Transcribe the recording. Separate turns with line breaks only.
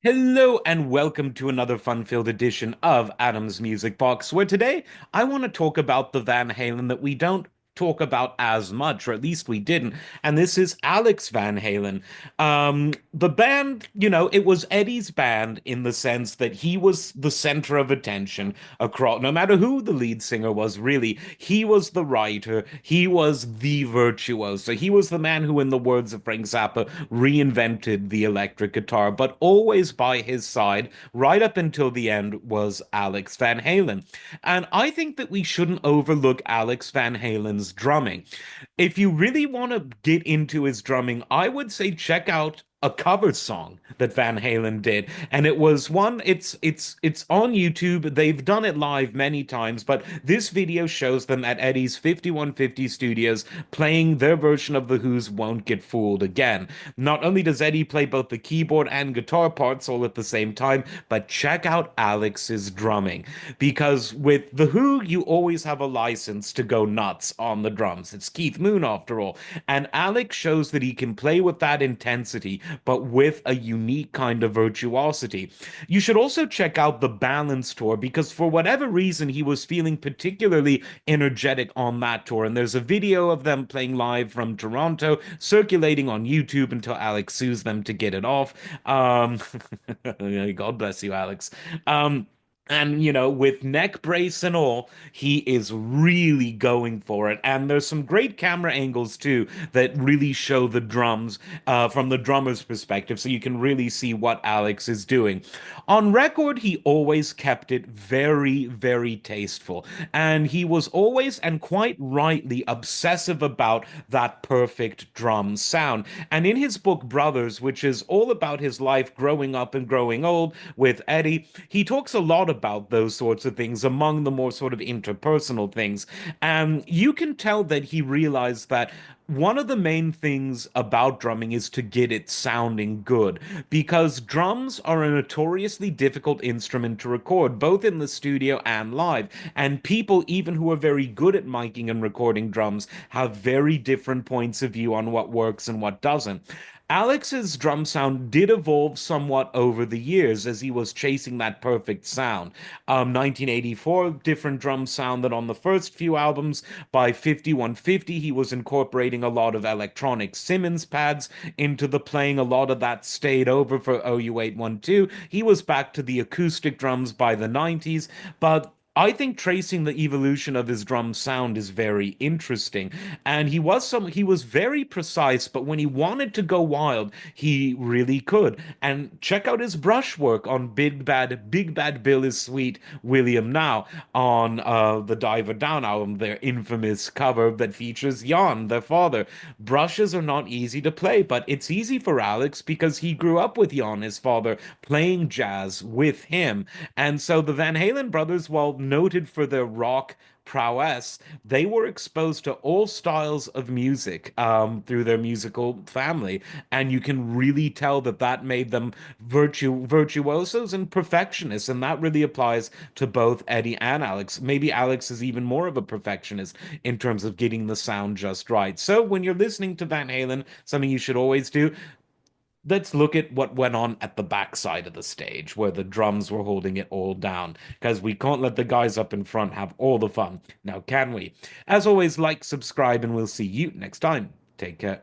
Hello and welcome to another fun-filled edition of Adam's Music Box, where today I want to talk about the Van Halen that we don't talk about as much, or at least we didn't, and this is Alex Van Halen. The band, it was Eddie's band in the sense that he was the center of attention across, no matter who the lead singer was, really, he was the writer, he was the virtuoso, he was the man who, in the words of Frank Zappa, reinvented the electric guitar, but always by his side, right up until the end, was Alex Van Halen. And I think that we shouldn't overlook Alex Van Halen's drumming. If you really want to get into his drumming, I would say check out a cover song that Van Halen did, and it was one. It's on YouTube. They've done it live many times, but this video shows them at Eddie's 5150 Studios playing their version of The Who's "Won't Get Fooled Again." Not only does Eddie play both the keyboard and guitar parts all at the same time, but check out Alex's drumming, because with The Who, you always have a license to go nuts on the drums. It's Keith Moon after all, and Alex shows that he can play with that intensity but with a unique kind of virtuosity. You should also check out the Balance tour, because for whatever reason he was feeling particularly energetic on that tour, and there's a video of them playing live from Toronto circulating on YouTube until Alex sues them to get it off. Um, God bless you, Alex. And with neck brace and all, he is really going for it. And there's some great camera angles too that really show the drums from the drummer's perspective, so you can really see what Alex is doing. On record, he always kept it very, very tasteful, and he was always, and quite rightly, obsessive about that perfect drum sound. And in his book Brothers, which is all about his life growing up and growing old with Eddie, he talks a lot about those sorts of things among the more sort of interpersonal things. And you can tell that he realized that one of the main things about drumming is to get it sounding good, because drums are a notoriously difficult instrument to record, both in the studio and live. And people, even who are very good at miking and recording drums, have very different points of view on what works and what doesn't. Alex's drum sound did evolve somewhat over the years as he was chasing that perfect sound. 1984, different drum sound than on the first few albums. By 5150, he was incorporating a lot of electronic Simmons pads into the playing. A lot of that stayed over for OU812. He was back to the acoustic drums by the 90s, but I think tracing the evolution of his drum sound is very interesting. And he was very precise, but when he wanted to go wild, he really could. And check out his brushwork on Big Bad Bill is Sweet, William Now, on the Diver Down album, their infamous cover that features Jan, their father. Brushes are not easy to play, but it's easy for Alex because he grew up with Jan, his father, playing jazz with him. And so the Van Halen brothers, while noted for their rock prowess, they were exposed to all styles of music through their musical family, and you can really tell that that made them virtuosos and perfectionists, and that really applies to both Eddie and Alex. Maybe Alex is even more of a perfectionist in terms of getting the sound just right. So when you're listening to Van Halen, something you should always do, let's look at what went on at the backside of the stage where the drums were holding it all down, because we can't let the guys up in front have all the fun. Now, can we? As always, like, subscribe, and we'll see you next time. Take care.